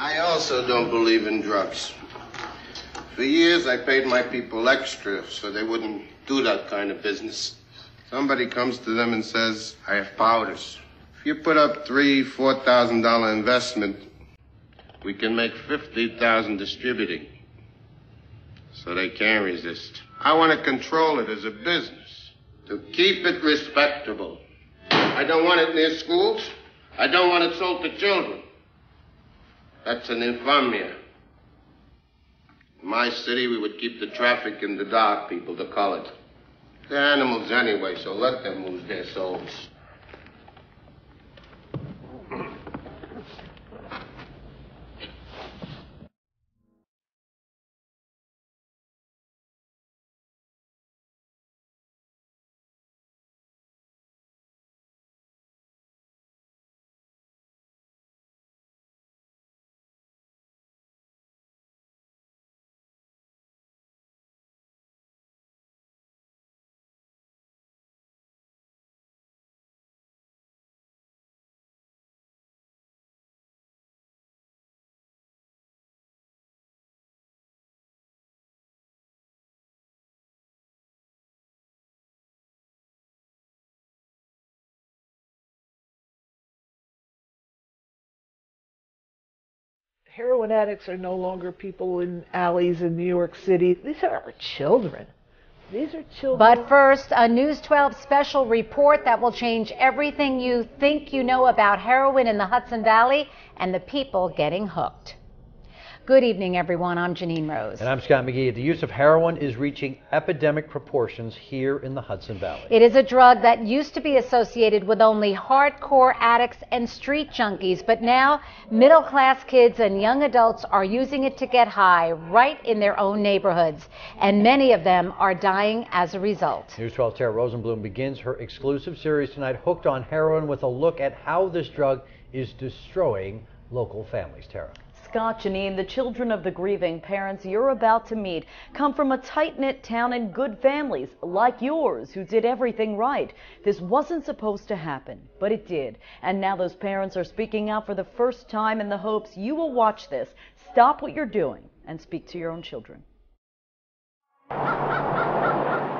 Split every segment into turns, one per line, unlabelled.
I also don't believe in drugs. For years, I paid my people extra so they wouldn't do that kind of business. Somebody comes to them and says, I have powders. If you put up $3,000-$4,000 investment, we can make $50,000 distributing. So they can't resist. I want to control it as a business, to keep it respectable. I don't want it near schools. I don't want it sold to children. That's an infamia. In my city, we would keep the traffic in the dark, people, the colored. They're animals anyway, so let them lose their souls.
Heroin addicts are no longer people in alleys in New York City. These are our children. These are children.
But first, a News 12 special report that will change everything you think you know about heroin in the Hudson Valley and the people getting hooked. Good evening, everyone. I'm Janine Rose.
And I'm Scott McGee. The use of heroin is reaching epidemic proportions here in the Hudson Valley.
It is a drug that used to be associated with only hardcore addicts and street junkies, but now middle-class kids and young adults are using it to get high right in their own neighborhoods, and many of them are dying as a result.
News 12's Tara Rosenblum begins her exclusive series tonight, Hooked on Heroin, with a look at how this drug is destroying local families. Tara.
Scott, Janine, the children of the grieving parents you're about to meet come from a tight-knit town and good families like yours who did everything right. This wasn't supposed to happen, but it did. And now those parents are speaking out for the first time in the hopes you will watch this, stop what you're doing, and speak to your own children.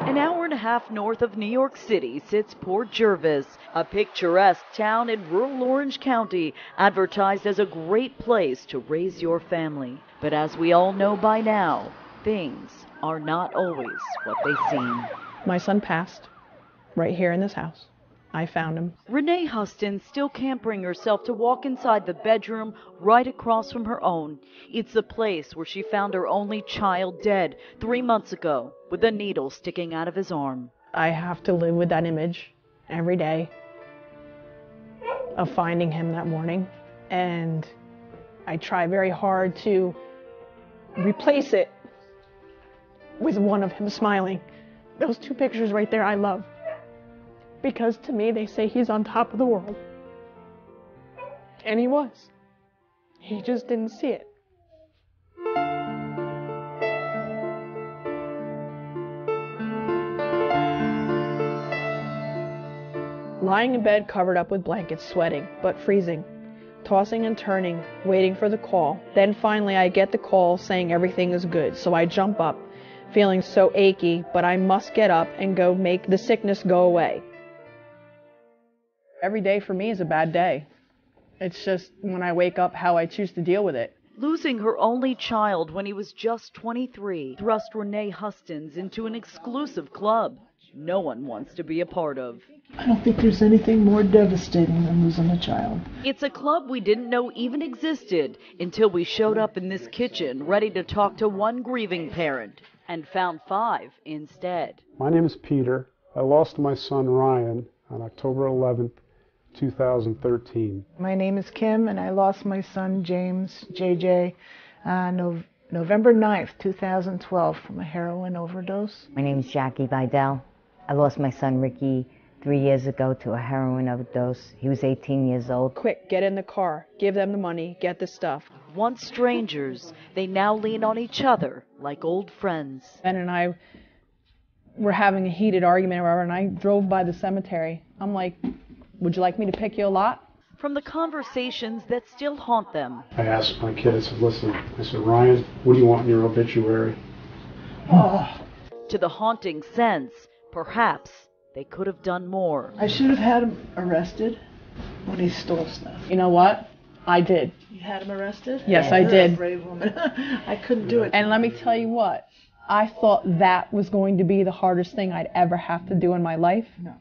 An hour and a half north of New York City sits Port Jervis, a picturesque town in rural Orange County, advertised as a great place to raise your family. But as we all know by now, things are not always what they seem.
My son passed right here in this house. I found him.
Renee Huston still can't bring herself to walk inside the bedroom right across from her own. It's the place where she found her only child dead 3 months ago with a needle sticking out of his arm.
I have to live with that image every day of finding him that morning, and I try very hard to replace it with one of him smiling. Those two pictures right there I love, because to me they say he's on top of the world, and he was. He just didn't see it. Lying in bed covered up with blankets, sweating, but freezing, tossing and turning, waiting for the call. Then finally I get the call saying everything is good, so I jump up, feeling so achy, but I must get up and go make the sickness go away. Every day for me is a bad day. It's just when I wake up how I choose to deal with it.
Losing her only child when he was just 23 thrust Renee Hustons into an exclusive club no one wants to be a part of.
I don't think there's anything more devastating than losing a child.
It's a club we didn't know even existed until we showed up in this kitchen ready to talk to one grieving parent and found 5 instead.
My name is Peter. I lost my son Ryan on October 11th, 2013.
My name is Kim, and I lost my son James, JJ, November 9th, 2012, from a heroin overdose.
My name is Jackie Vidal. I lost my son Ricky 3 years ago to a heroin overdose. He was 18 years old.
Quick, get in the car, give them the money, get the stuff.
Once strangers, they now lean on each other like old friends.
Ben and I were having a heated argument, and I drove by the cemetery. I'm like, would you like me to pick you a lot?
from the conversations that still haunt them.
I asked my kid, I said, listen, I said, Ryan, what do you want in your obituary?
To the haunting sense, perhaps they could have done more.
I should have had him arrested when he stole stuff.
You know what? I did.
You had him arrested?
Yes, I
You're
did.
a brave woman. I couldn't do it.
And let me tell you what, I thought that was going to be the hardest thing I'd ever have to do in my life.
No.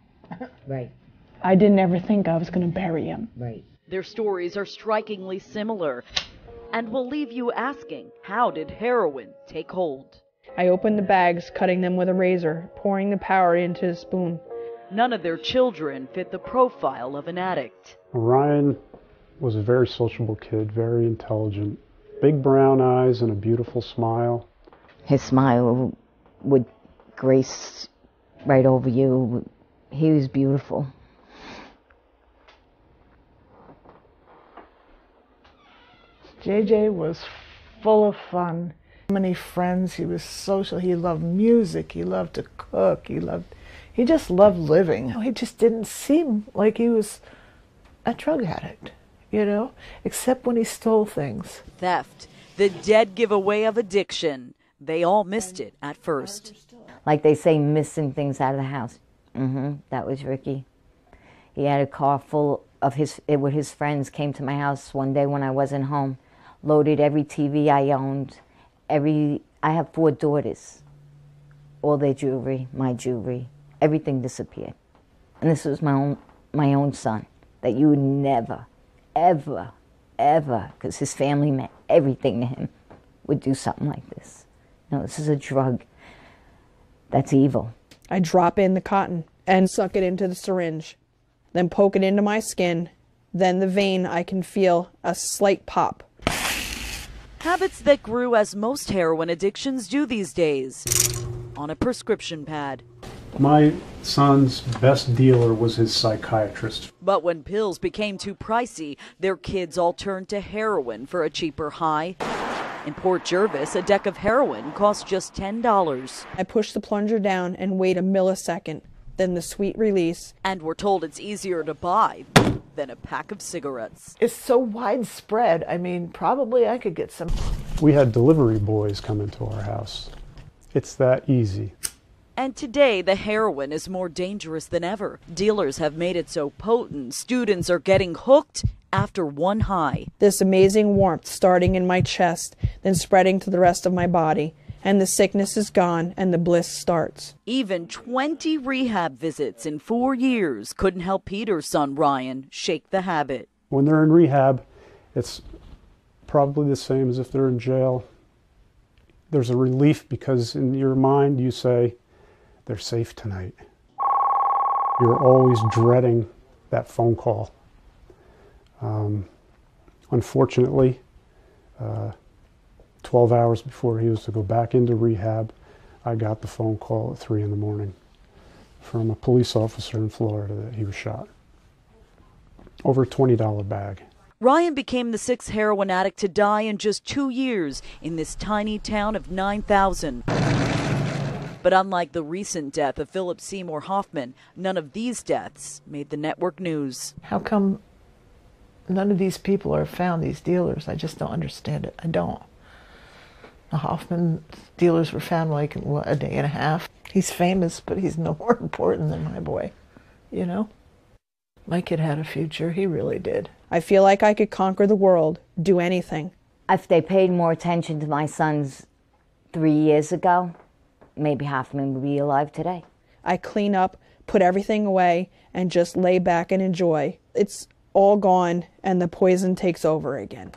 Right,
I didn't ever think I was going to bury him.
right.
Their stories are strikingly similar and will leave you asking, how did heroin take hold?
I opened the bags, cutting them with a razor, pouring the powder into a spoon.
None of their children fit the profile of an addict.
Ryan was a very sociable kid, very intelligent, big brown eyes and a beautiful smile.
His smile would grace right over you. He was beautiful.
JJ was full of fun. Many friends, he was social, he loved music, he loved to cook, he just loved living. He just didn't seem like he was a drug addict, you know, except when he stole things.
Theft, the dead giveaway of addiction. They all missed it at first.
Like they say, missing things out of the house. That was Ricky. He had a car full of his friends came to my house one day when I wasn't home, loaded every TV I owned. I have 4 daughters. All their jewelry, my jewelry, everything disappeared. And this was my own son that you would never, ever, ever, because his family meant everything to him, would do something like this. No, this is a drug. That's evil.
I drop in the cotton and suck it into the syringe, then poke it into my skin. Then the vein, I can feel a slight pop.
Habits that grew as most heroin addictions do these days, on a prescription pad.
My son's best dealer was his psychiatrist.
But when pills became too pricey, their kids all turned to heroin for a cheaper high. In Port Jervis, a deck of heroin cost just $10.
I push the plunger down and wait a millisecond, then the sweet release.
And we're told it's easier to buy than a pack of cigarettes.
It's so widespread. I mean, probably I could get some.
We had delivery boys come into our house. It's that easy.
And today, the heroin is more dangerous than ever. Dealers have made it so potent, students are getting hooked after one high.
This amazing warmth starting in my chest, then spreading to the rest of my body. And the sickness is gone and the bliss starts.
Even 20 rehab visits in 4 years couldn't help Peter's son Ryan shake the habit.
When they're in rehab, it's probably the same as if they're in jail. There's a relief because in your mind you say, they're safe tonight. You're always dreading that phone call. Unfortunately, 12 hours before he was to go back into rehab, I got the phone call at 3 in the morning from a police officer in Florida that he was shot. Over a $20 bag.
Ryan became the 6th heroin addict to die in just 2 years in this tiny town of 9,000. But unlike the recent death of Philip Seymour Hoffman, none of these deaths made the network news.
How come none of these people are found, these dealers? I just don't understand it. I don't. The Hoffman dealers were found like a day and a half. He's famous, but he's no more important than my boy, you know? My kid had a future. He really did.
I feel like I could conquer the world, do anything.
If they paid more attention to my sons 3 years ago, maybe Hoffman would be alive today.
I clean up, put everything away, and just lay back and enjoy. It's all gone, and the poison takes over again.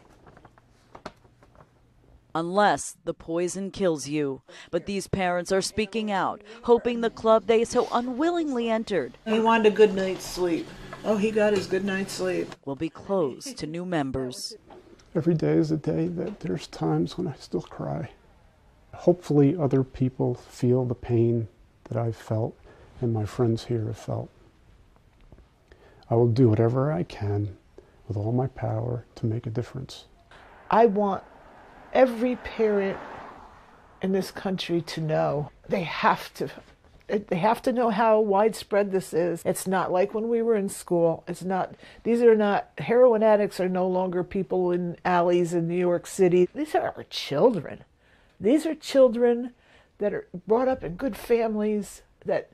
Unless the poison kills you. But these parents are speaking out, hoping the club they so unwillingly entered
He wanted a good night's sleep. Oh, he got his good night's sleep.
will be closed to new members.
Every day is a day that there's times when I still cry. Hopefully other people feel the pain that I've felt and my friends here have felt. I will do whatever I can with all my power to make a difference.
I want every parent in this country to know they have to They have to know how widespread this is. It's not like when we were in school. Heroin addicts are no longer people in alleys in New York City. These are our children. These are children that are brought up in good families that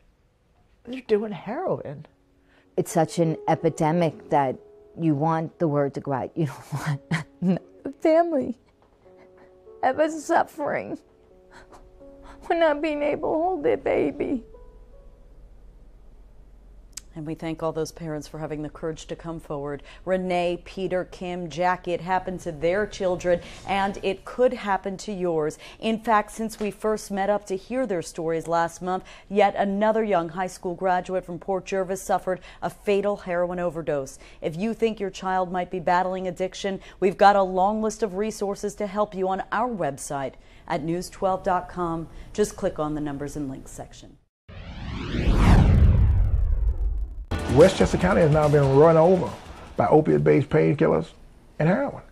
they're doing heroin.
It's such an epidemic that you want the word to go out. You don't want a family ever suffering for not being able to hold their baby.
And we thank all those parents for having the courage to come forward. Renee, Peter, Kim, Jackie, it happened to their children, and it could happen to yours. In fact, since we first met up to hear their stories last month, yet another young high school graduate from Port Jervis suffered a fatal heroin overdose. If you think your child might be battling addiction, we've got a long list of resources to help you on our website at news12.com. Just click on the numbers and links section.
Westchester County has now been run over by opiate-based painkillers and heroin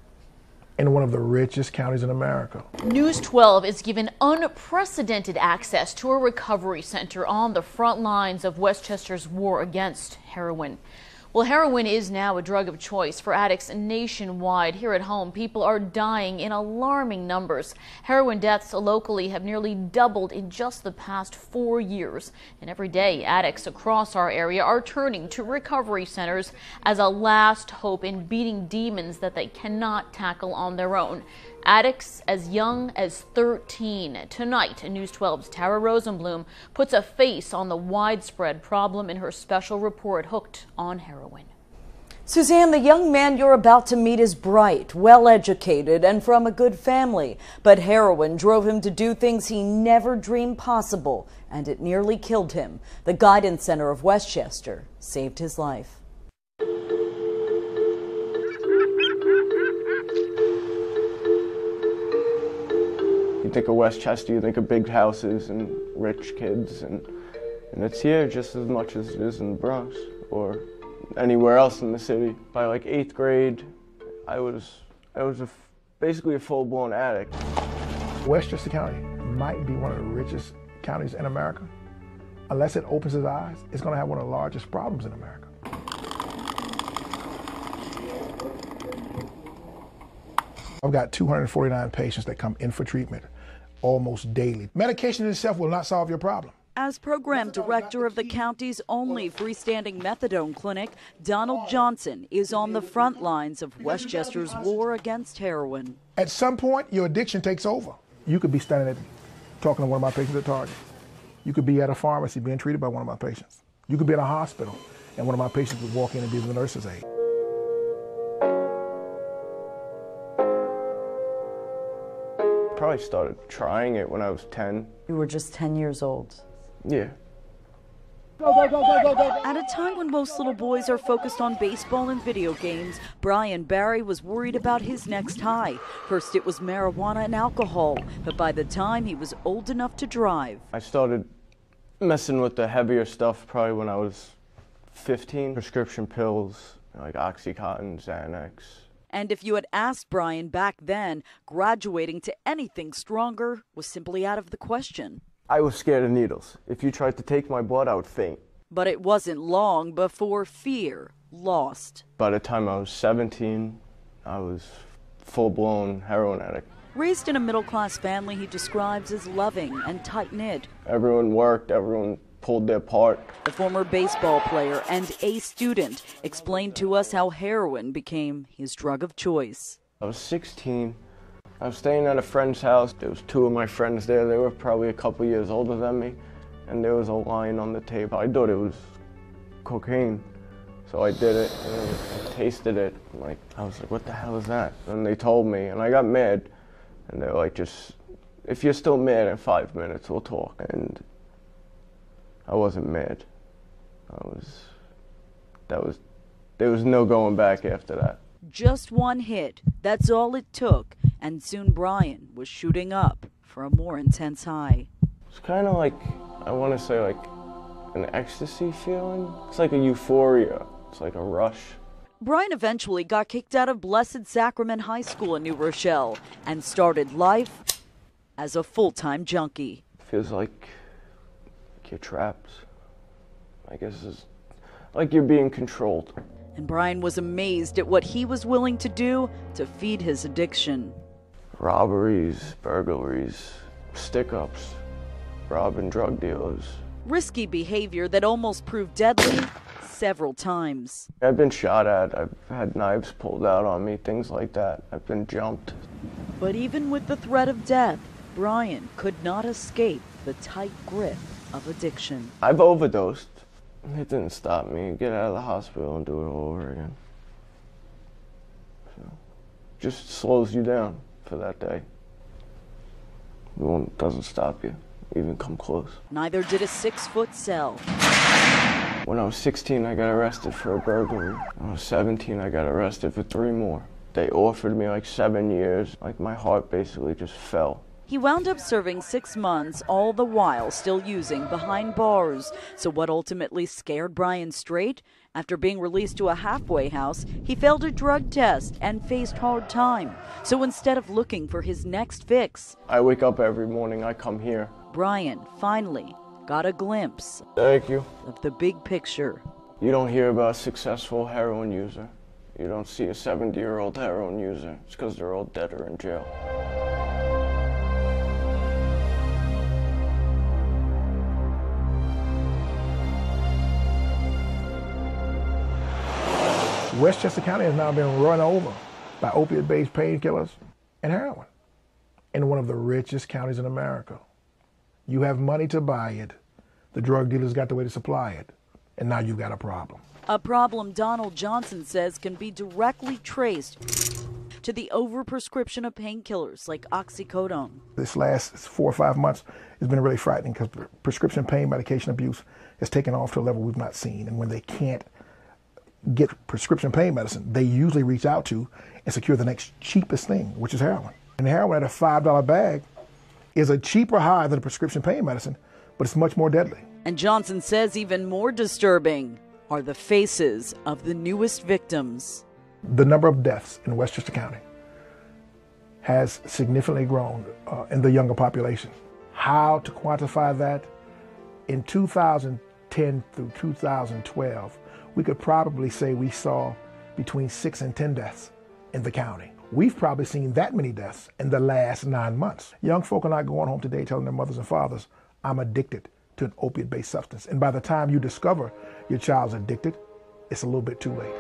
in one of the richest counties in America.
News 12 is given unprecedented access to a recovery center on the front lines of Westchester's war against heroin. Well, heroin is now a drug of choice for addicts nationwide. Here at home, people are dying in alarming numbers. Heroin deaths locally have nearly doubled in just the past 4 years. And every day, addicts across our area are turning to recovery centers as a last hope in beating demons that they cannot tackle on their own. Addicts as young as 13. Tonight, News 12's Tara Rosenblum puts a face on the widespread problem in her special report, Hooked on Heroin.
Suzanne, the young man you're about to meet is bright, well-educated, and from a good family. But heroin drove him to do things he never dreamed possible, and it nearly killed him. The Guidance Center of Westchester saved his life.
You think of Westchester, you think of big houses and rich kids, and it's here just as much as it is in the Bronx or anywhere else in the city. By like 8th grade, I was basically a full-blown addict.
Westchester County might be one of the richest counties in America. Unless it opens its eyes, it's going to have one of the largest problems in America. I've got 249 patients that come in for treatment almost daily. Medication in itself will not solve your problem.
As program director of the county's only freestanding methadone clinic, Donald Johnson is on the front lines of Westchester's war against heroin.
At some point, your addiction takes over. You could be standing talking to one of my patients at Target. You could be at a pharmacy being treated by one of my patients. You could be in a hospital and one of my patients would walk in and be the nurse's aide.
Probably started trying it when I was 10.
You were just 10 years old.
Yeah.
At a time when most little boys are focused on baseball and video games, Brian Barry was worried about his next high. First it was marijuana and alcohol, but by the time he was old enough to drive.
I started messing with the heavier stuff probably when I was 15. Prescription pills, like Oxycontin, Xanax.
And if you had asked Brian back then, graduating to anything stronger was simply out of the question.
I was scared of needles. If you tried to take my blood, I would faint.
But it wasn't long before fear lost.
By the time I was 17, I was full-blown heroin addict.
Raised in a middle-class family he describes as loving and tight-knit.
Everyone worked, everyone pulled their part.
The former baseball player and A student explained to us how heroin became his drug of choice.
I was 16. I was staying at a friend's house. There was 2 of my friends there. They were probably a couple years older than me. And there was a line on the table. I thought it was cocaine. So I did it and I tasted it. I was like, what the hell is that? And they told me and I got mad. And they were like, just, if you're still mad in 5 minutes, we'll talk. And I wasn't mad. There was no going back after that.
Just one hit, that's all it took, and soon Brian was shooting up for a more intense high.
It's kind of like, I want to say like an ecstasy feeling. It's like a euphoria, it's like a rush.
Brian eventually got kicked out of Blessed Sacrament High School in New Rochelle and started life as a full-time junkie.
Feels like like you're trapped. I guess it's like you're being controlled.
And Brian was amazed at what he was willing to do to feed his addiction.
Robberies, burglaries, stick-ups, robbing drug dealers.
Risky behavior that almost proved deadly several times.
I've been shot at, I've had knives pulled out on me, things like that. I've been jumped.
But even with the threat of death, Brian could not escape the tight grip of addiction.
I've overdosed. It didn't stop me. Get out of the hospital and do it all over again. So, just slows you down for that day. It doesn't stop you, even come close.
Neither did a 6-foot cell.
When I was 16, I got arrested for a burglary. When I was 17, I got arrested for 3 more. They offered me like 7 years. Like my heart basically just fell.
He wound up serving 6 months, all the while still using behind bars. So what ultimately scared Brian straight? After being released to a halfway house, he failed a drug test and faced hard time. So instead of looking for his next fix,
I wake up every morning, I come here.
Brian finally got a glimpse.
Thank you.
Of the big picture.
You don't hear about a successful heroin user. You don't see a 70-year-old heroin user. It's because they're all dead or in jail.
Westchester County has now been run over by opiate-based painkillers and heroin in one of the richest counties in America. You have money to buy it. The drug dealers got the way to supply it. And now you've got a problem.
A problem Donald Johnson says can be directly traced to the overprescription of painkillers like oxycodone.
This last 4 or 5 months has been really frightening because prescription pain medication abuse has taken off to a level we've not seen. And when they can't get prescription pain medicine, they usually reach out to and secure the next cheapest thing, which is heroin. And heroin at a $5 bag is a cheaper high than a prescription pain medicine, but it's much more deadly.
And Johnson says even more disturbing are the faces of the newest victims.
The number of deaths in Westchester County has significantly grown in the younger population. How to quantify that? In 2010 through 2012, we could probably say we saw between 6 and 10 deaths in the county. We've probably seen that many deaths in the last 9 months. Young folk are not going home today telling their mothers and fathers, I'm addicted to an opiate-based substance. And by the time you discover your child's addicted, it's a little bit too late.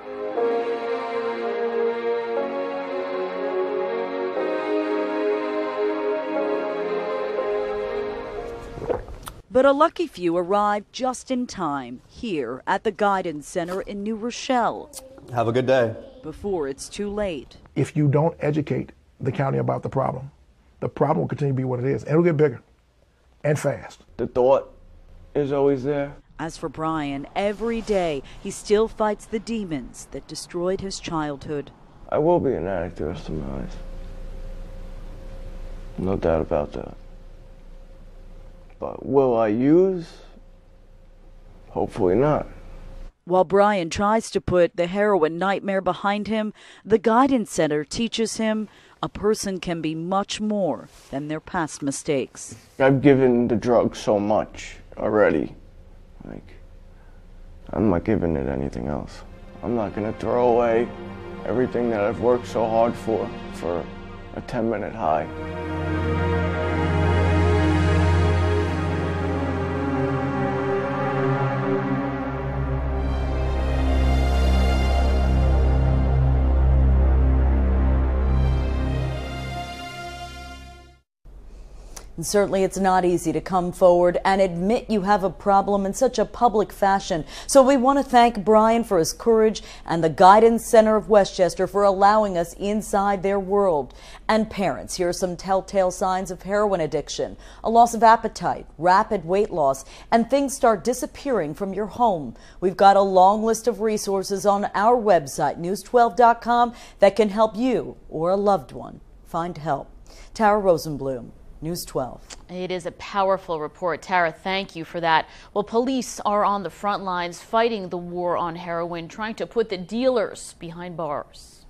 But a lucky few arrived just in time here at the Guidance Center in New Rochelle.
Have a good day.
Before it's too late.
If you don't educate the county about the problem will continue to be what it is, and it'll get bigger and fast.
The thought is always there.
As for Brian, every day he still fights the demons that destroyed his childhood.
I will be an addict the rest of my life. No doubt about that. But will I use? Hopefully not.
While Brian tries to put the heroin nightmare behind him, the Guidance Center teaches him a person can be much more than their past mistakes.
I've given the drug so much already. I'm not giving it anything else. I'm not going to throw away everything that I've worked so hard for a 10-minute high.
And certainly it's not easy to come forward and admit you have a problem in such a public fashion. So we want to thank Brian for his courage and the Guidance Center of Westchester for allowing us inside their world. And parents, here are some telltale signs of heroin addiction: a loss of appetite, rapid weight loss, and things start disappearing from your home. We've got a long list of resources on our website, news12.com, that can help you or a loved one find help. Tara Rosenblum, News 12.
It is a powerful report. Tara, thank you for that. Well, police are on the front lines fighting the war on heroin, trying to put the dealers behind bars.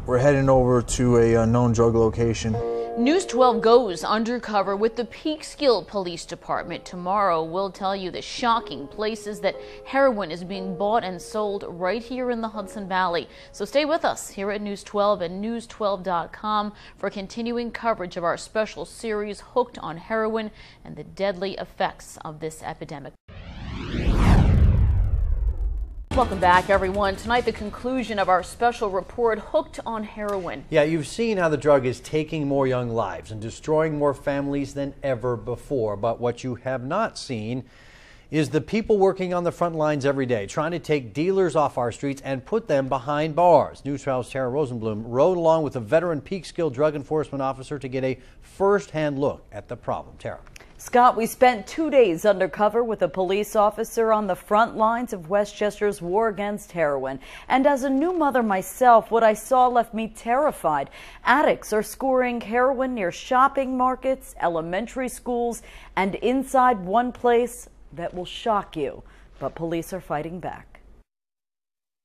We're heading over to a known drug location.
News 12 goes undercover with the Peekskill Police Department. Tomorrow we'll tell you the shocking places that heroin is being bought and sold right here in the Hudson Valley. So stay with us here at News 12 and News12.com for continuing coverage of our special series Hooked on Heroin and the deadly effects of this epidemic. Welcome back, everyone. Tonight, the conclusion of our special report, Hooked on Heroin.
Yeah, you've seen how the drug is taking more young lives and destroying more families than ever before. But what you have not seen is the people working on the front lines every day, trying to take dealers off our streets and put them behind bars. News 12's Tara Rosenblum rode along with a veteran Peekskill drug enforcement officer to get a first-hand look at the problem. Tara.
Scott, we spent 2 days undercover with a police officer on the front lines of Westchester's war against heroin. And as a new mother myself, what I saw left me terrified. Addicts are scoring heroin near shopping markets, elementary schools, and inside one place that will shock you. But police are fighting back.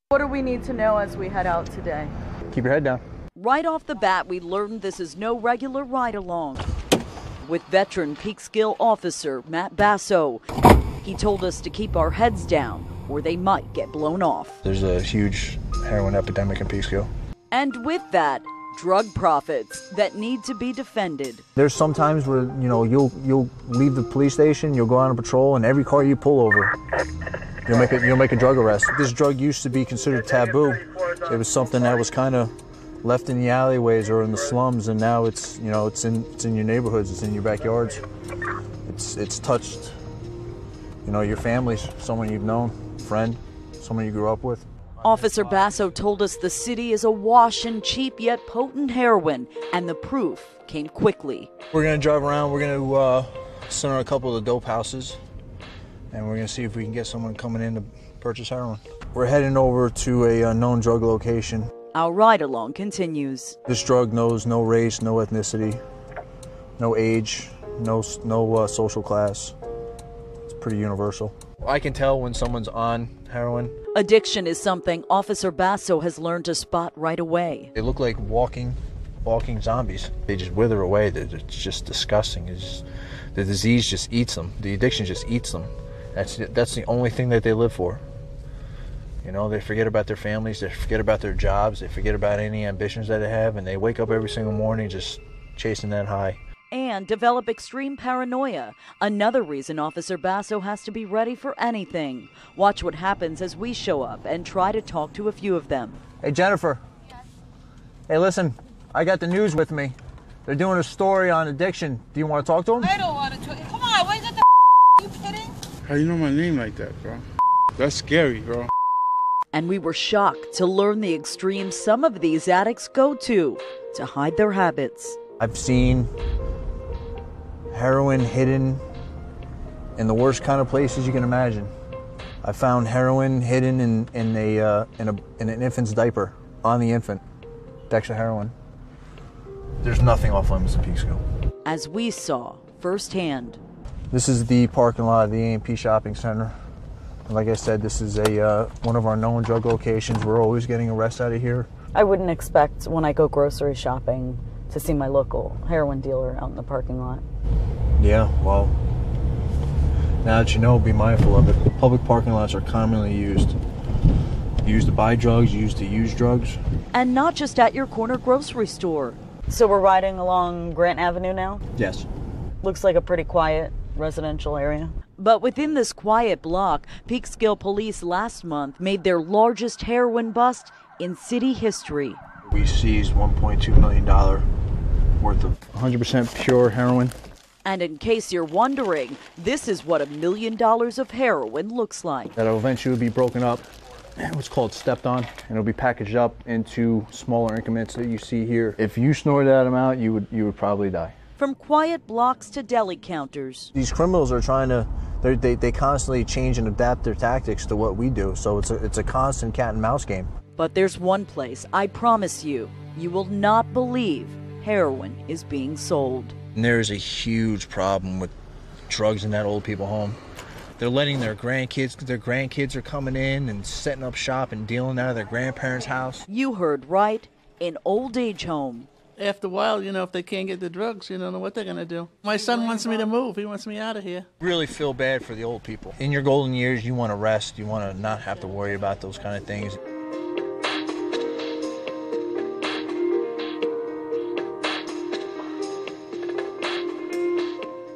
What do we need to know as we head out today?
Keep your head down.
Right off the bat, we learned this is no regular ride-along. With veteran Peekskill officer Matt Basso. He told us to keep our heads down or they might get blown off.
There's a huge heroin epidemic in Peekskill.
And with that, drug profits that need to be defended.
There's some times where, you'll leave the police station, you'll go on a patrol, and every car you pull over, you'll make a drug arrest. This drug used to be considered taboo. It was something that was kind of left in the alleyways or in the slums, and now it's in your neighborhoods, it's in your backyards. It's touched, your families, someone you've known, friend, someone you grew up with.
Officer Basso told us the city is awash in cheap yet potent heroin, and the proof came quickly.
We're gonna drive around, we're gonna sit on a couple of the dope houses, and we're gonna see if we can get someone coming in to purchase heroin. We're heading over to a known drug location.
Our ride-along continues.
This drug knows no race, no ethnicity, no age, no social class. It's pretty universal. I can tell when someone's on heroin.
Addiction is something Officer Basso has learned to spot right away.
They look like walking zombies. They just wither away. It's just disgusting. The disease just eats them. The addiction just eats them. That's the only thing that they live for. They forget about their families, they forget about their jobs, they forget about any ambitions that they have, and they wake up every single morning just chasing that high.
And develop extreme paranoia. Another reason Officer Basso has to be ready for anything. Watch what happens as we show up and try to talk to a few of them.
Hey, Jennifer. Yes. Hey, listen, I got the news with me. They're doing a story on addiction. Do you want to talk to them?
I don't want to talk. Come on, what is it? You kidding?
How you know my name like that, bro? That's scary, bro.
And we were shocked to learn the extremes some of these addicts go to hide their habits.
I've seen heroin hidden in the worst kind of places you can imagine. I found heroin hidden in an infant's diaper, on the infant. Decks of heroin. There's nothing off limits in Peekskill.
As we saw firsthand.
This is the parking lot of the A&P Shopping Center. Like I said, this is one of our known drug locations. We're always getting arrests out of here.
I wouldn't expect when I go grocery shopping to see my local heroin dealer out in the parking lot.
Yeah, well, now that you know, be mindful of it. Public parking lots are commonly used. Used to buy drugs, used to use drugs.
And not just at your corner grocery store. So we're riding along Grant Avenue now?
Yes.
Looks like a pretty quiet residential area. But within this quiet block, Peekskill police last month made their largest heroin bust in city history.
We seized $1.2 million worth of 100% pure heroin.
And in case you're wondering, this is what $1 million of heroin looks like.
That'll eventually be broken up, what's called stepped on, and it'll be packaged up into smaller increments that you see here. If you snorted that amount, you would probably die.
From quiet blocks to deli counters.
These criminals are trying to, they constantly change and adapt their tactics to what we do, so it's a constant cat and mouse game.
But there's one place, I promise you, you will not believe heroin is being sold.
And there's a huge problem with drugs in that old people home. They're letting their grandkids are coming in and setting up shop and dealing out of their grandparents' house.
You heard right, an old age home.
After a while, if they can't get the drugs, you don't know what they're going to do. My son wants me to move. He wants me out of here.
Really feel bad for the old people. In your golden years, you want to rest. You want to not have to worry about those kind of things.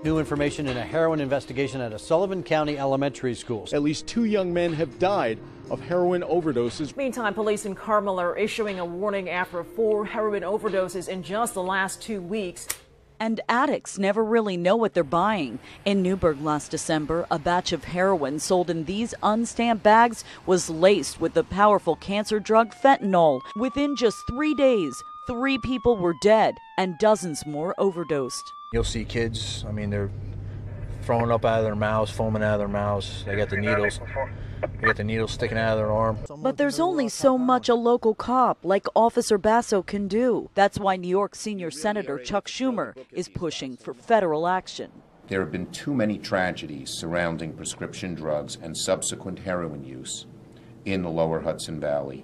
New information in a heroin investigation at a Sullivan County elementary school.
At least 2 young men have died of heroin overdoses.
Meantime, police in Carmel are issuing a warning after 4 heroin overdoses in just the last 2 weeks.
And addicts never really know what they're buying. In Newburgh last December, a batch of heroin sold in these unstamped bags was laced with the powerful cancer drug fentanyl. Within just 3 days, 3 people were dead and dozens more overdosed.
You'll see kids, they're throwing up out of their mouths, foaming out of their mouths. They got the needles. They got the needles sticking out of their arm.
But there's only so much a local cop like Officer Basso can do. That's why New York Senior Senator Chuck Schumer is pushing for federal action.
There have been too many tragedies surrounding prescription drugs and subsequent heroin use in the lower Hudson Valley,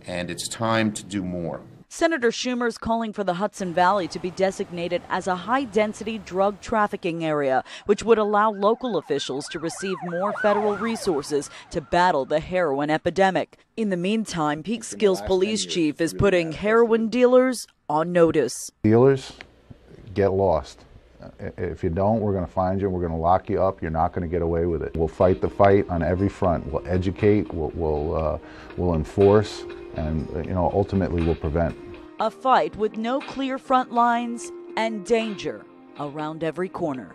and it's time to do more.
Senator Schumer's calling for the Hudson Valley to be designated as a high-density drug trafficking area, which would allow local officials to receive more federal resources to battle the heroin epidemic. In the meantime, Peekskill's police chief is putting heroin dealers on notice.
Dealers, get lost. If you don't, we're going to find you, we're going to lock you up, you're not going to get away with it. We'll fight the fight on every front. We'll educate, we'll enforce, and ultimately we'll prevent.
A fight with no clear front lines and danger around every corner.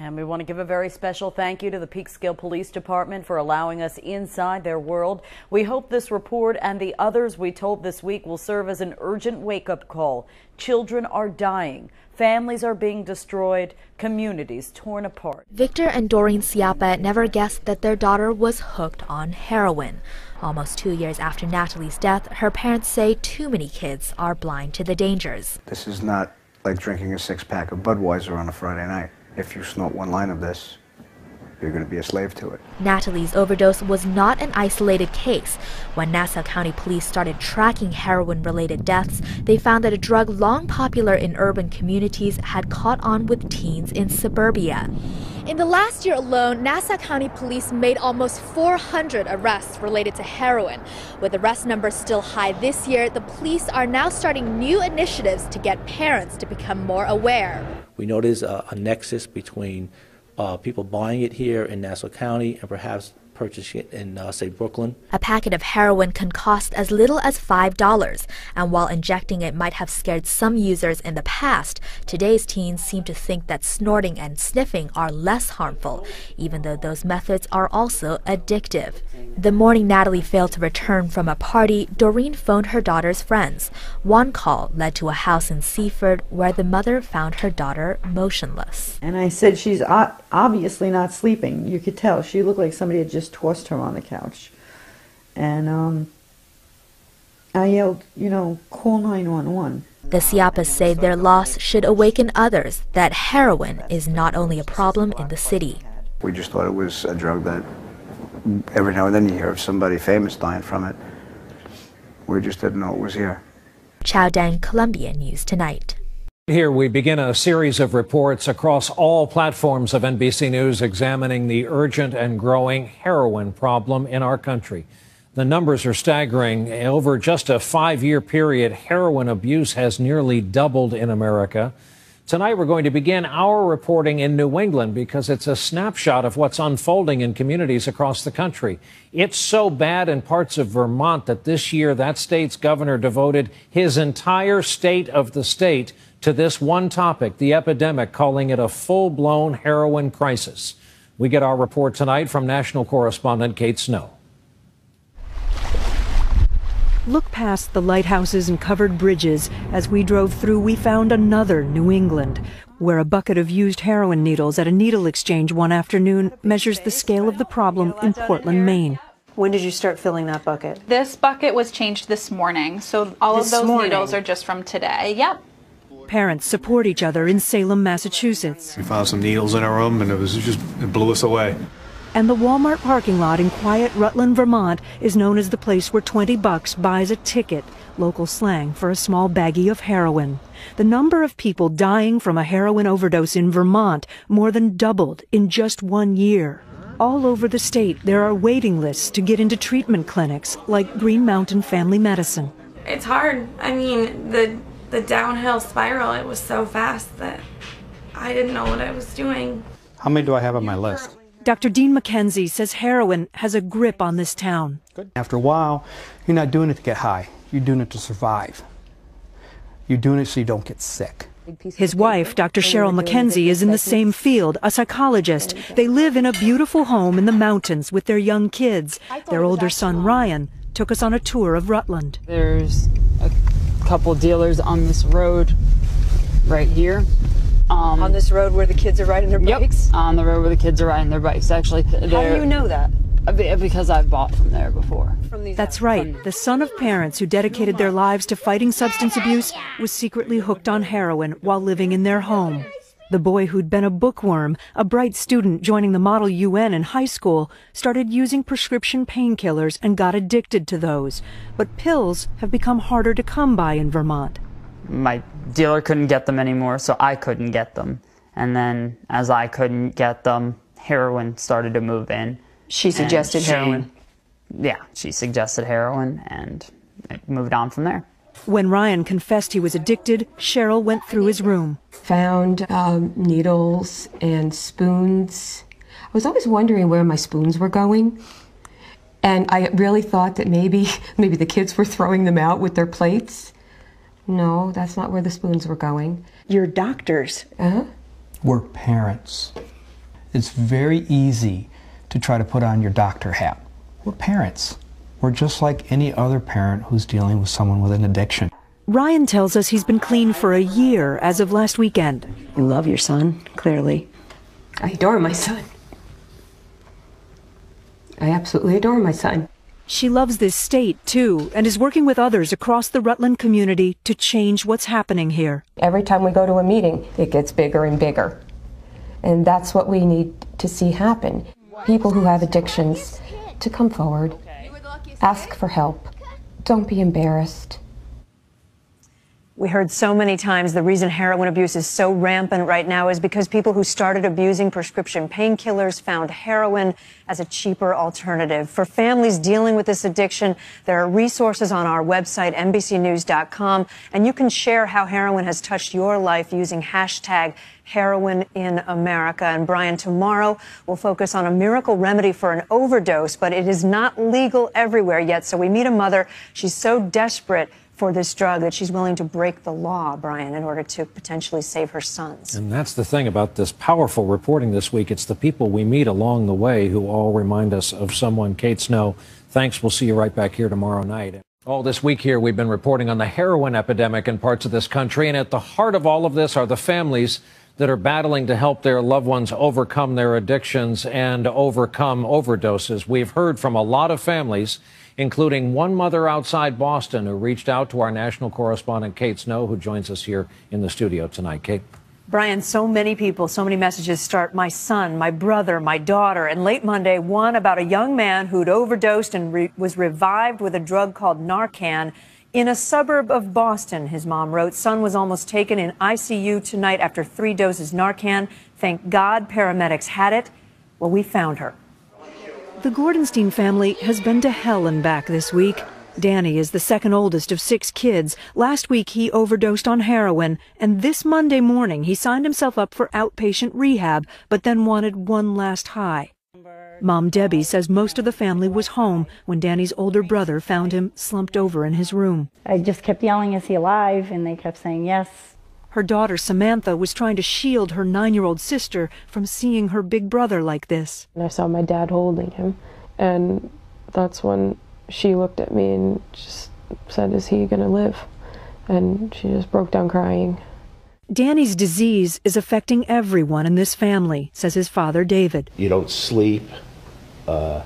And we want to give a very special thank you to the Peekskill Police Department for allowing us inside their world. We hope this report and the others we told this week will serve as an urgent wake-up call. Children are dying. Families are being destroyed. Communities torn apart.
Victor and Doreen Siapa never guessed that their daughter was hooked on heroin. Almost 2 years after Natalie's death, her parents say too many kids are blind to the dangers.
This is not like drinking a 6-pack of Budweiser on a Friday night. If you snort one line of this, you're going to be a slave to it.
Natalie's overdose was not an isolated case. When Nassau County Police started tracking heroin-related deaths, they found that a drug long popular in urban communities had caught on with teens in suburbia. In the last year alone, Nassau County Police made almost 400 arrests related to heroin. With arrest numbers still high this year, the police are now starting new initiatives to get parents to become more aware.
We know there's a nexus between people buying it here in Nassau County and perhaps purchasing it in, say, Brooklyn.
A packet of heroin can cost as little as $5, and while injecting it might have scared some users in the past, today's teens seem to think that snorting and sniffing are less harmful, even though those methods are also addictive. The morning Natalie failed to return from a party, Doreen phoned her daughter's friends. One call led to a house in Seaford where the mother found her daughter motionless.
And I said, she's obviously not sleeping. You could tell. She looked like somebody had just tossed her on the couch. And I yelled, call 911.
The Siapas say their loss should awaken others that heroin is not only a problem in the city.
We just thought it was a drug that every now and then you hear of somebody famous dying from it. We just didn't know it was here.
Chow Dang, Columbia News Tonight.
Here we begin a series of reports across all platforms of NBC News examining the urgent and growing heroin problem in our country. The numbers are staggering. Over just a 5-year period, heroin abuse has nearly doubled in America. Tonight we're going to begin our reporting in New England because it's a snapshot of what's unfolding in communities across the country. It's so bad in parts of Vermont that this year that state's governor devoted his entire state of the state to this one topic, the epidemic, calling it a full-blown heroin crisis. We get our report tonight from national correspondent Kate Snow.
Look past the lighthouses and covered bridges. As we drove through, we found another New England, where a bucket of used heroin needles at a needle exchange one afternoon measures the scale of the problem in Portland, Maine.
When did you start filling that bucket?
This bucket was changed this morning, so all of those needles are just from today. Yep.
parents support each other in Salem, Massachusetts.
We found some needles in our room, and it blew us away.
And the Walmart parking lot in quiet Rutland, Vermont is known as the place where $20 buys a ticket, local slang for a small baggie of heroin. The number of people dying from a heroin overdose in Vermont more than doubled in just 1 year. All over the state, there are waiting lists to get into treatment clinics like Green Mountain Family Medicine.
It's hard. I mean, the downhill spiral, it was so fast that I didn't know what I was doing.
How many do I have on my list?
Dr. Dean McKenzie says heroin has a grip on this town.
After a while, you're not doing it to get high. You're doing it to survive. You're doing it so you don't get sick.
His wife, Dr. Cheryl McKenzie, is in the same field, a psychologist. They live in a beautiful home in the mountains with their young kids. Their older son, Ryan, took us on a tour of Rutland.
There's a couple dealers on this road right here.
On this road where the kids are riding their bikes?
Yep, on the road where the kids are riding their bikes. Actually,
how do you know that?
Because I've bought from there before.
That's right. The son of parents who dedicated their lives to fighting substance abuse was secretly hooked on heroin while living in their home. The boy who'd been a bookworm, a bright student joining the Model UN in high school, started using prescription painkillers and got addicted to those. But pills have become harder to come by in Vermont.
My dealer couldn't get them anymore, so I couldn't get them. And then as I couldn't get them, heroin started to move in.
She suggested heroin?
Yeah, she suggested heroin, and it moved on from there.
When Ryan confessed he was addicted, Cheryl went through his room.
Found needles and spoons. I was always wondering where my spoons were going. And I really thought that maybe the kids were throwing them out with their plates. No, that's not where the spoons were going.
You're doctors.
We're parents. It's very easy to try to put on your doctor hat. We're parents. We're just like any other parent who's dealing with someone with an addiction.
Ryan tells us he's been clean for a year as of last weekend.
You love your son, clearly.
I adore my son. I absolutely adore my son.
She loves this state, too, and is working with others across the Rutland community to change what's happening here.
Every time we go to a meeting, it gets bigger and bigger. And that's what we need to see happen. People who have addictions to come forward, ask for help. Don't be embarrassed.
We heard so many times the reason heroin abuse is so rampant right now is because people who started abusing prescription painkillers found heroin as a cheaper alternative. For families dealing with this addiction, there are resources on our website, NBCnews.com, and you can share how heroin has touched your life using hashtag Heroin in America. And Brian, tomorrow we'll focus on a miracle remedy for an overdose, but it is not legal everywhere yet. So we meet a mother. She's so desperate for this drug that she's willing to break the law, Brian, in order to potentially save her sons.
And that's the thing about this powerful reporting this week. It's the people we meet along the way who all remind us of someone. Kate Snow, thanks. We'll see you right back here tomorrow night. All this week here, we've been reporting on the heroin epidemic in parts of this country. And at the heart of all of this are the families that are battling to help their loved ones overcome their addictions and overcome overdoses. We've heard from a lot of families, including one mother outside Boston who reached out to our national correspondent, Kate Snow, who joins us here in the studio tonight. Kate.
Brian, so many people, so many messages start, my son, my brother, my daughter. And late Monday, one about a young man who'd overdosed and was revived with a drug called Narcan in a suburb of Boston. His mom wrote, son was almost taken in ICU tonight after 3 doses Narcan. Thank God paramedics had it. Well, we found her.
The Gordenstein family has been to hell and back this week. Danny is the second oldest of 6 kids. Last week, he overdosed on heroin, and this Monday morning, he signed himself up for outpatient rehab, but then wanted one last high. Mom Debbie says most of the family was home when Danny's older brother found him slumped over in his room.
I just kept yelling, is he alive? And they kept saying yes.
Her daughter Samantha was trying to shield her 9-year-old sister from seeing her big brother like this.
And I saw my dad holding him, and that's when she looked at me and just said, is he going to live? And she just broke down crying.
Danny's disease is affecting everyone in this family, says his father, David.
You don't sleep. I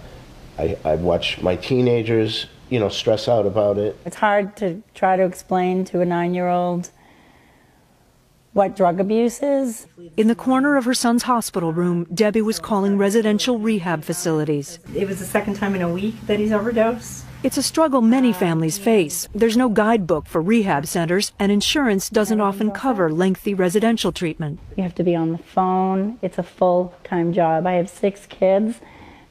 watch my teenagers, stress out about it.
It's hard to try to explain to a 9-year-old what drug abuse is.
In the corner of her son's hospital room, Debbie was calling residential rehab facilities.
It was the second time in a week that he's overdosed.
It's a struggle many families face. There's no guidebook for rehab centers, and insurance doesn't often cover lengthy residential treatment.
You have to be on the phone. It's a full-time job. I have 6 kids.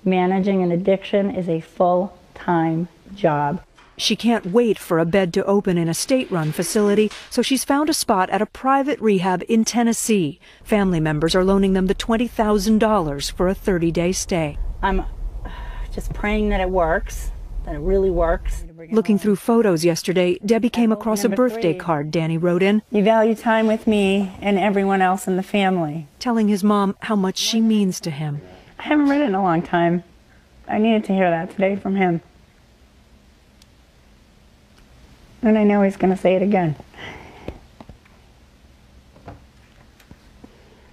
Managing an addiction is a full-time job.
She can't wait for a bed to open in a state-run facility, so she's found a spot at a private rehab in Tennessee. Family members are loaning them the $20,000 for a 30-day stay.
I'm just praying that it works, that it really works.
Looking through photos yesterday, Debbie came across a birthday card Danny wrote in.
You value time with me and everyone else in the family.
Telling his mom how much she means to him.
I haven't read it in a long time. I needed to hear that today from him. And I know he's going to say it again.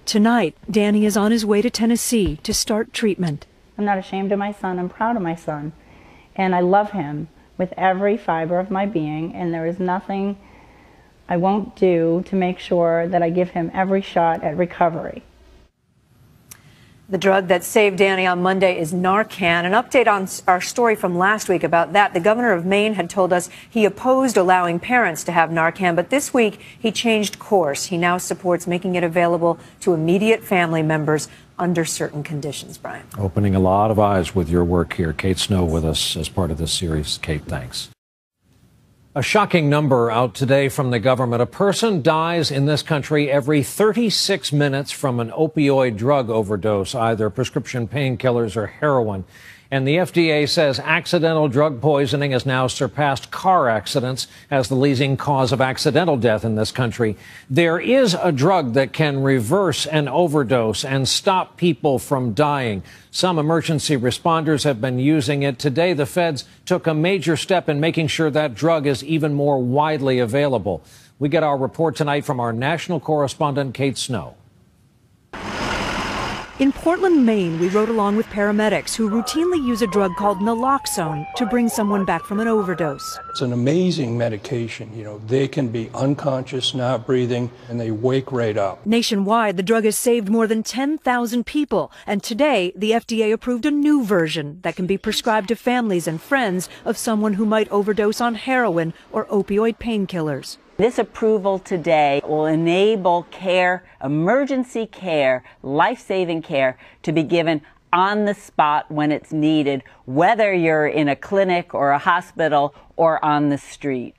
Tonight, Danny is on his way to Tennessee to start treatment.
I'm not ashamed of my son. I'm proud of my son. And I love him with every fiber of my being. And there is nothing I won't do to make sure that I give him every shot at recovery.
The drug that saved Danny on Monday is Narcan. An update on our story from last week about that. The governor of Maine had told us he opposed allowing parents to have Narcan, but this week he changed course. He now supports making it available to immediate family members under certain conditions, Brian.
Opening a lot of eyes with your work here. Kate Snow with us as part of this series. Kate, thanks. A shocking number out today from the government. A person dies in this country every 36 minutes from an opioid drug overdose, either prescription painkillers or heroin. And the FDA says accidental drug poisoning has now surpassed car accidents as the leading cause of accidental death in this country. There is a drug that can reverse an overdose and stop people from dying. Some emergency responders have been using it. Today, the feds took a major step in making sure that drug is even more widely available. We get our report tonight from our national correspondent, Kate Snow.
In Portland, Maine, we rode along with paramedics who routinely use a drug called naloxone to bring someone back from an overdose.
It's an amazing medication. You know, they can be unconscious, not breathing, and they wake right up.
Nationwide, the drug has saved more than 10,000 people. And today, the FDA approved a new version that can be prescribed to families and friends of someone who might overdose on heroin or opioid painkillers.
This approval today will enable care, emergency care, life-saving care to be given on the spot when it's needed, whether you're in a clinic or a hospital or on the street.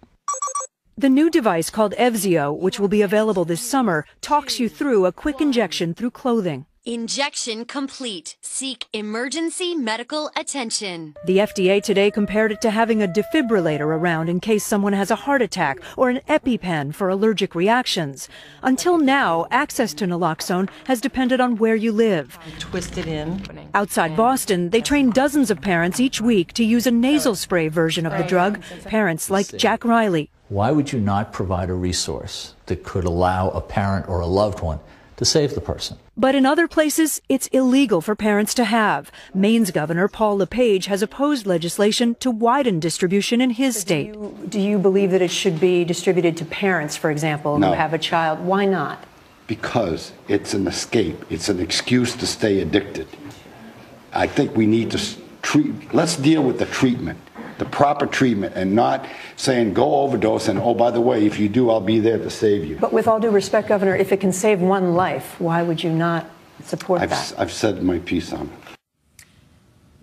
The new device called Evzio, which will be available this summer, talks you through a quick injection through clothing.
Injection complete. Seek emergency medical attention.
The FDA today compared it to having a defibrillator around in case someone has a heart attack or an EpiPen for allergic reactions. Until now, access to naloxone has depended on where you live.
Twist it in.
Outside Boston, they train dozens of parents each week to use a nasal spray version of the drug. Parents like Jack Riley.
Why would you not provide a resource that could allow a parent or a loved one to save the person?
But in other places, it's illegal for parents to have. Maine's Governor Paul LePage has opposed legislation to widen distribution in his state.
Do you believe that it should be distributed to parents, for example,
No.
who have a child? Why not?
Because it's an escape. It's an excuse to stay addicted. I think we need to let's deal with the treatment, the proper treatment, and not saying go overdose and, oh, by the way, if you do, I'll be there to save you.
But with all due respect, Governor, if it can save one life, why would you not support that?
I've said my piece on it.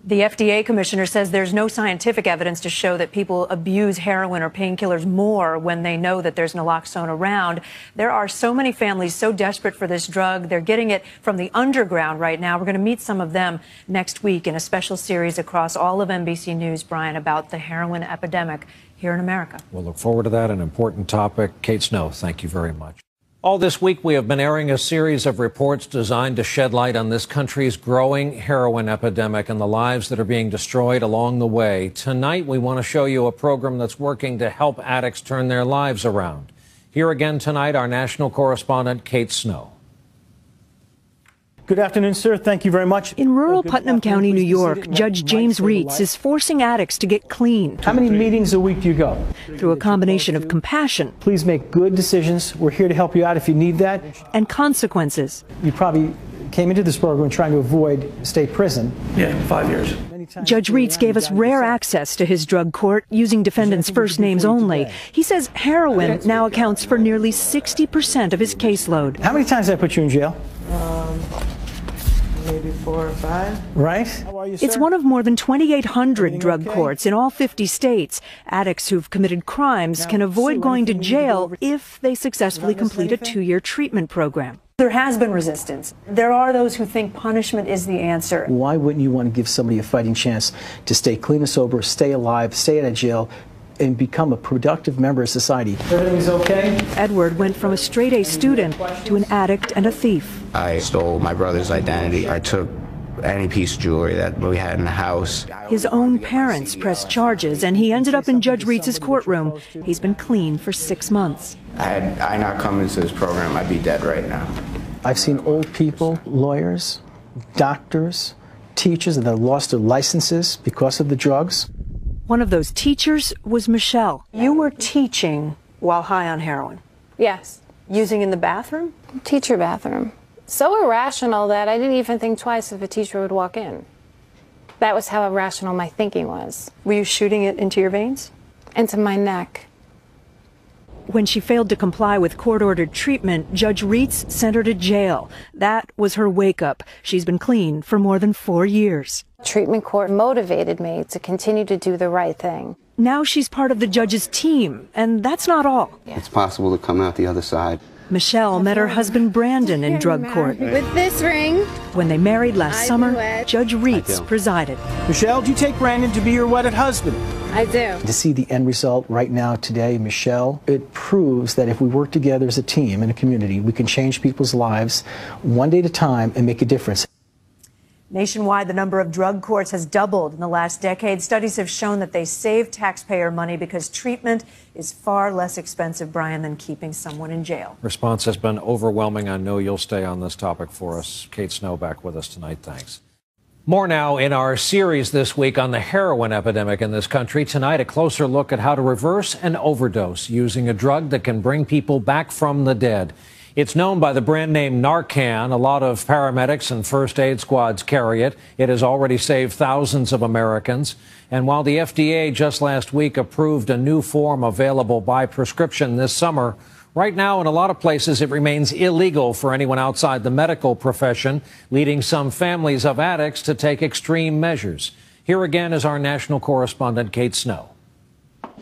The FDA commissioner says there's no scientific evidence to show that people abuse heroin or painkillers more when they know that there's naloxone around. There are so many families so desperate for this drug. They're getting it from the underground right now. We're going to meet some of them next week in a special series across all of NBC News, Brian, about the heroin epidemic here in America.
We'll look forward to that, an important topic. Kate Snow, thank you very much. All this week, we have been airing a series of reports designed to shed light on this country's growing heroin epidemic and the lives that are being destroyed along the way. Tonight, we want to show you a program that's working to help addicts turn their lives around. Here again tonight, our national correspondent, Kate Snow.
Good afternoon, sir. Thank you very much.
In rural Putnam County, New York, Judge James Reitz is forcing addicts to get clean.
How many meetings a week do you go?
Through a combination of compassion.
Please make good decisions. We're here to help you out if you need that.
And consequences.
You probably came into this program trying to avoid state prison.
Yeah, 5 years.
Judge Reitz gave us rare access to his drug court using defendants' first names only. He says heroin now accounts for nearly 60% of his caseload.
How many times did I put you in jail?
Maybe 4 or 5.
Right?
It's one of more than 2,800 drug courts in all 50 states. Addicts who've committed crimes can avoid going to jail if they successfully complete a 2-year treatment program.
There has been resistance. There are those who think punishment is the answer.
Why wouldn't you want to give somebody a fighting chance to stay clean and sober, stay alive, stay out of jail, and become a productive member of society? Everything's okay?
Edward went from a straight-A student to an addict and a thief.
I stole my brother's identity. I took any piece of jewelry that we had in the house.
His own parents pressed charges, and he ended up in Judge Reitz's courtroom. He's been clean for 6 months.
Had I not come into this program, I'd be dead right now.
I've seen old people, lawyers, doctors, teachers that have lost their licenses because of the drugs.
One of those teachers was Michelle.
You were teaching while high on heroin?
Yes.
Using in the bathroom?
Teacher bathroom. So irrational that I didn't even think twice if a teacher would walk in. That was how irrational my thinking was.
Were you shooting it into your veins?
Into my neck.
When she failed to comply with court-ordered treatment, Judge Reitz sent her to jail. That was her wake-up. She's been clean for more than 4 years.
Treatment court motivated me to continue to do the right thing.
Now she's part of the judge's team, and that's not all.
It's possible to come out the other side.
Michelle met her husband Brandon in drug court.
With this ring.
When they married last summer, Judge Reitz presided.
Michelle, do you take Brandon to be your wedded husband?
I do.
To see the end result right now today, Michelle, it proves that if we work together as a team in a community, we can change people's lives one day at a time and make a difference.
Nationwide, the number of drug courts has doubled in the last decade. Studies have shown that they save taxpayer money because treatment is far less expensive, Brian, than keeping someone in jail.
Response has been overwhelming. I know you'll stay on this topic for us. Kate Snow back with us tonight. Thanks. More now in our series this week on the heroin epidemic in this country. Tonight, a closer look at how to reverse an overdose using a drug that can bring people back from the dead. It's known by the brand name Narcan. A lot of paramedics and first aid squads carry it. It has already saved thousands of Americans. And while the FDA just last week approved a new form available by prescription this summer, right now in a lot of places it remains illegal for anyone outside the medical profession, leading some families of addicts to take extreme measures. Here again is our national correspondent, Kate Snow.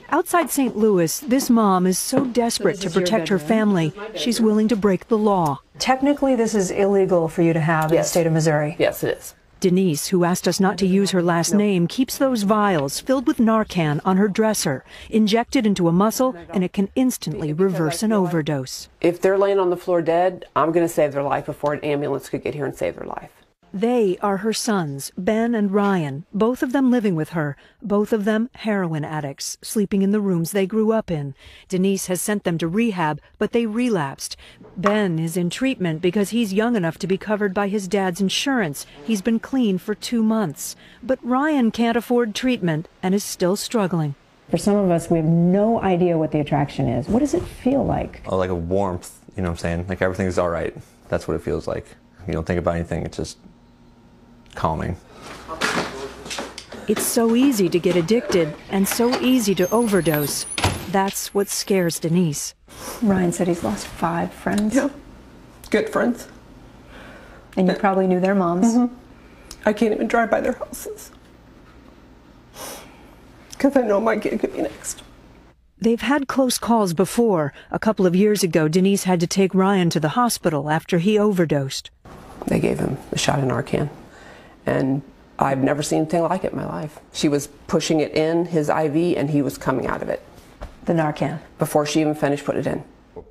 Outside St. Louis, this mom is so desperate to protect her family, she's willing to break the law.
Technically, this is illegal for you to have in the state of Missouri.
Yes, it is.
Denise, who asked us not to use her last name, keeps those vials filled with Narcan on her dresser, injected into a muscle, and it can instantly reverse an overdose.
If they're laying on the floor dead, I'm going to save their life before an ambulance could get here and save their life.
They are her sons, Ben and Ryan, both of them living with her, both of them heroin addicts, sleeping in the rooms they grew up in. Denise has sent them to rehab, but they relapsed. Ben is in treatment because he's young enough to be covered by his dad's insurance. He's been clean for 2 months. But Ryan can't afford treatment and is still struggling.
For some of us, we have no idea what the attraction is. What does it feel like?
Oh, like a warmth, you know what I'm saying? Like everything's all right. That's what it feels like. You don't think about anything, it's just calming.
It's so easy to get addicted and so easy to overdose. That's what scares Denise.
Ryan said he's lost 5 friends.
Yeah, good friends.
And you probably knew their moms.
Mm-hmm. I can't even drive by their houses because I know my kid could be next.
They've had close calls before. A couple of years ago, Denise had to take Ryan to the hospital after he overdosed.
They gave him a shot of Narcan, and I've never seen anything like it in my life. She was pushing it in his IV, and he was coming out of it.
The Narcan?
Before she even finished putting it in.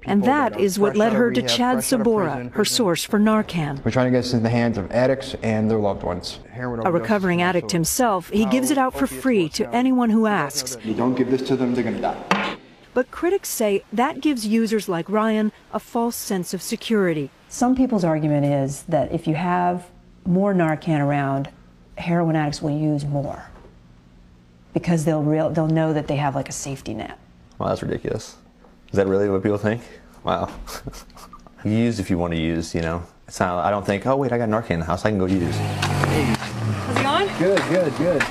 And that is what led her to Chad Sabora, her source for Narcan.
We're trying to get this in the hands of addicts and their loved ones.
A recovering addict himself, he gives it out for free to anyone who asks.
You don't give this to them, they're going to die.
But critics say that gives users like Ryan a false sense of security.
Some people's argument is that if you have more Narcan around, heroin addicts will use more because they'll know that they have like a safety net.
Wow, that's ridiculous. Is that really what people think? Wow. You use if you want to use, you know. It's not, I don't think, oh wait, I got Narcan in the house, I can go use.
How's it going?
Good.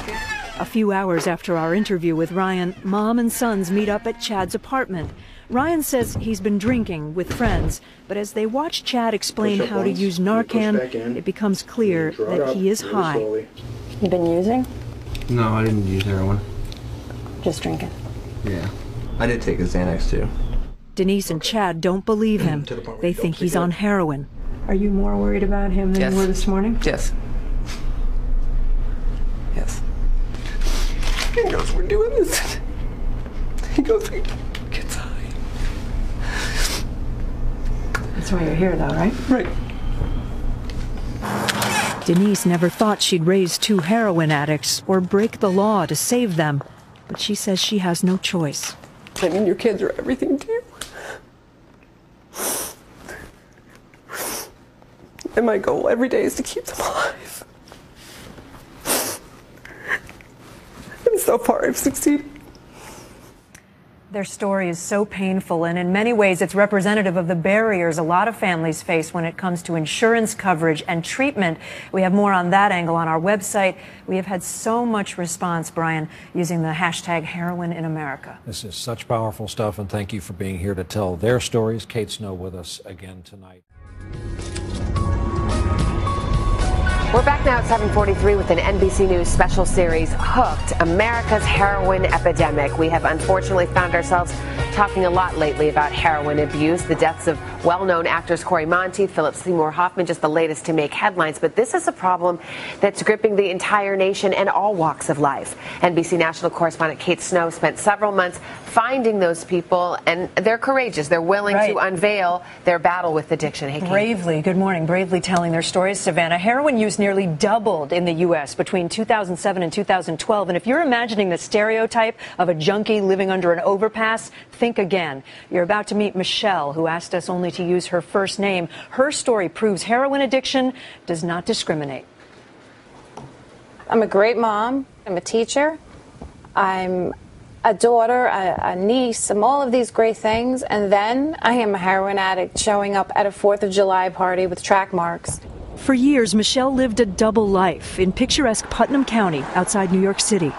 A few hours after our interview with Ryan, Mom and sons meet up at Chad's apartment. Ryan says he's been drinking with friends, but as they watch Chad explain how to use Narcan, it becomes clear that he is high.
You been using?
No, I didn't use heroin.
Just drinking?
Yeah. I did take a Xanax too.
Denise and Chad don't believe him. They think he's on heroin.
Are you more worried about him than you were this morning?
Yes. Yes. He knows we're doing this. He goes, he gets high.
That's why you're here, though, right?
Right.
Denise never thought she'd raise two heroin addicts or break the law to save them, but she says she has no choice.
I mean, your kids are everything to you. And my goal every day is to keep them alive. And so far, I've succeeded.
Their story is so painful, and in many ways it's representative of the barriers a lot of families face when it comes to insurance coverage and treatment. We have more on that angle on our website. We have had so much response, Brian, using the hashtag Heroin in America.
This is such powerful stuff, and thank you for being here to tell their stories. Kate Snow with us again tonight.
We're back now at 7:43 with an NBC News special series, Hooked, America's Heroin Epidemic. We have unfortunately found ourselves talking a lot lately about heroin abuse, the deaths of well-known actors Corey Monteith, Philip Seymour Hoffman, just the latest to make headlines. But this is a problem that's gripping the entire nation and all walks of life. NBC national correspondent Kate Snow spent several months finding those people, and they're courageous. They're willing to unveil their battle with addiction. Hey, Kate.
Bravely, good morning, bravely telling their stories, Savannah. Heroin use nearly doubled in the U.S. between 2007 and 2012. And if you're imagining the stereotype of a junkie living under an overpass, think again. You're about to meet Michelle, who asked us only to use her first name. Her story proves heroin addiction does not discriminate.
I'm a great mom. I'm a teacher. I'm a daughter, a niece. I'm all of these great things. And then I am a heroin addict showing up at a 4th of July party with track marks.
For years, Michelle lived a double life in picturesque Putnam County outside New York City.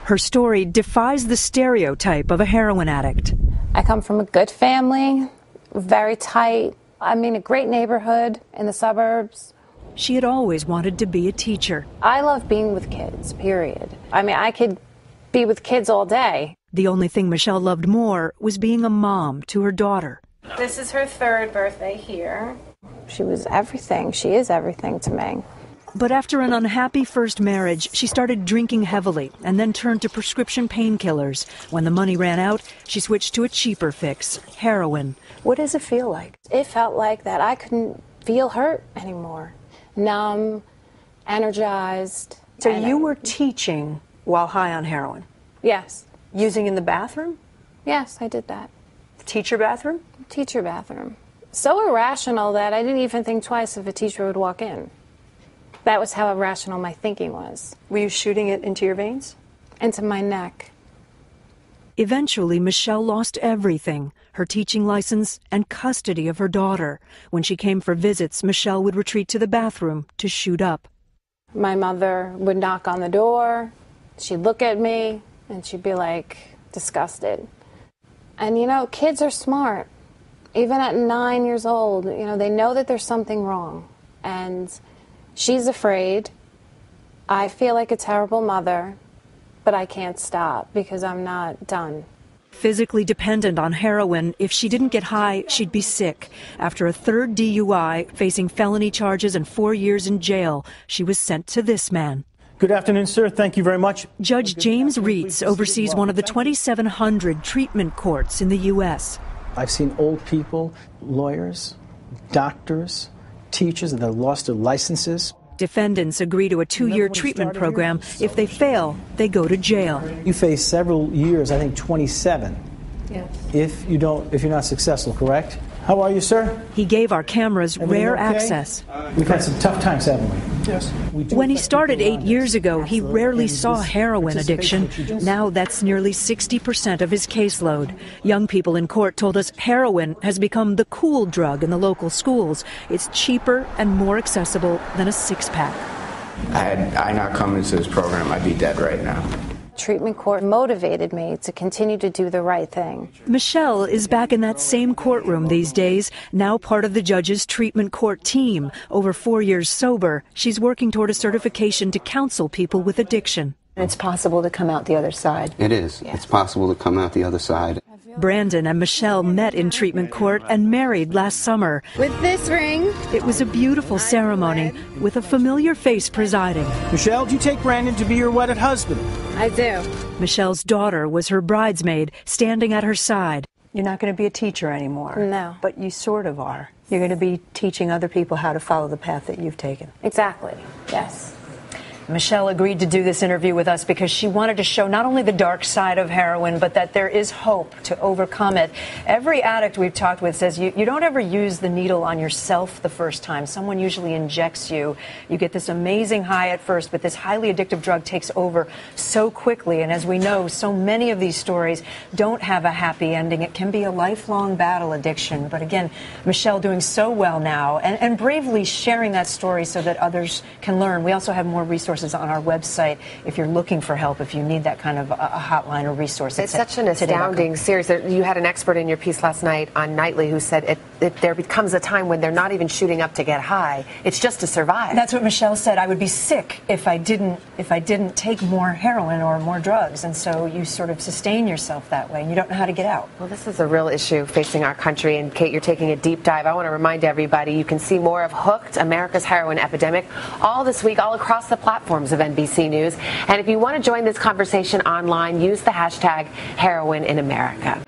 Her story defies the stereotype of a heroin addict.
I come from a good family, very tight. I mean, a great neighborhood in the suburbs.
She had always wanted to be a teacher.
I love being with kids, period. I mean, I could be with kids all day.
The only thing Michelle loved more was being a mom to her daughter.
This is her 3rd birthday here. She was everything. She is everything to me.
But after an unhappy first marriage, she started drinking heavily and then turned to prescription painkillers. When the money ran out, she switched to a cheaper fix, heroin.
What does it feel like? It felt like that I couldn't feel hurt anymore. Numb, energized.
So you were teaching while high on heroin?
Yes.
Using in the bathroom?
Yes, I did that.
Teacher bathroom?
Teacher bathroom. So irrational that I didn't even think twice if a teacher would walk in. That was how irrational my thinking was.
Were you shooting it into your veins?
Into my neck.
Eventually, Michelle lost everything, her teaching license and custody of her daughter. When she came for visits, Michelle would retreat to the bathroom to shoot up.
My mother would knock on the door. She'd look at me and she'd be like, disgusted. And you know, kids are smart. Even at 9 years old, you know, they know that there's something wrong. And she's afraid. I feel like a terrible mother, but I can't stop because I'm not done.
Physically dependent on heroin, if she didn't get high, she'd be sick. After a 3rd DUI, facing felony charges and 4 years in jail, she was sent to this man.
Good afternoon, sir. Thank you very much.
Judge James Reitz oversees one of the 2,700 treatment courts in the U.S.
I've seen old people, lawyers, doctors, teachers that have lost their licenses.
Defendants agree to a 2-year treatment program. If they fail, they go to jail.
You face several years, I think 27, if you're not successful, correct? How are you, sir?
He gave our cameras rare access.
We've had some tough times, haven't we? Yes.
When he started 8 years ago, he rarely saw heroin addiction. Now that's nearly 60% of his caseload. Young people in court told us heroin has become the cool drug in the local schools. It's cheaper and more accessible than a six-pack.
Had I not come into this program, I'd be dead right now.
Treatment court motivated me to continue to do the right thing.
Michelle is back in that same courtroom these days, now part of the judge's treatment court team. Over 4 years sober, she's working toward a certification to counsel people with addiction.
It's possible to come out the other side.
It is. It's possible to come out the other side.
Brandon and Michelle met in treatment court and married last summer.
With this ring.
It was a beautiful ceremony with a familiar face presiding.
Michelle, do you take Brandon to be your wedded husband?
I do.
Michelle's daughter was her bridesmaid, standing at her side.
You're not going to be a teacher anymore.
No.
But you sort of are. You're going to be teaching other people how to follow the path that you've taken.
Exactly. Yes.
Michelle agreed to do this interview with us because she wanted to show not only the dark side of heroin, but that there is hope to overcome it. Every addict we've talked with says you don't ever use the needle on yourself the first time. Someone usually injects you. You get this amazing high at first, but this highly addictive drug takes over so quickly. And as we know, so many of these stories don't have a happy ending. It can be a lifelong battle, addiction. But again, Michelle doing so well now and bravely sharing that story so that others can learn. We also have more resources on our website if you're looking for help, if you need that kind of a hotline or resource.
It's such an astounding series. You had an expert in your piece last night on Nightly who said there becomes a time when they're not even shooting up to get high. It's just to survive.
That's what Michelle said. I would be sick if I didn't take more heroin or more drugs. And so you sort of sustain yourself that way, and you don't know how to get out.
Well, this is a real issue facing our country. And Kate, you're taking a deep dive. I want to remind everybody you can see more of Hooked, America's Heroin Epidemic, all this week, all across the platforms of NBC News. And if you want to join this conversation online, use the hashtag Heroin in America.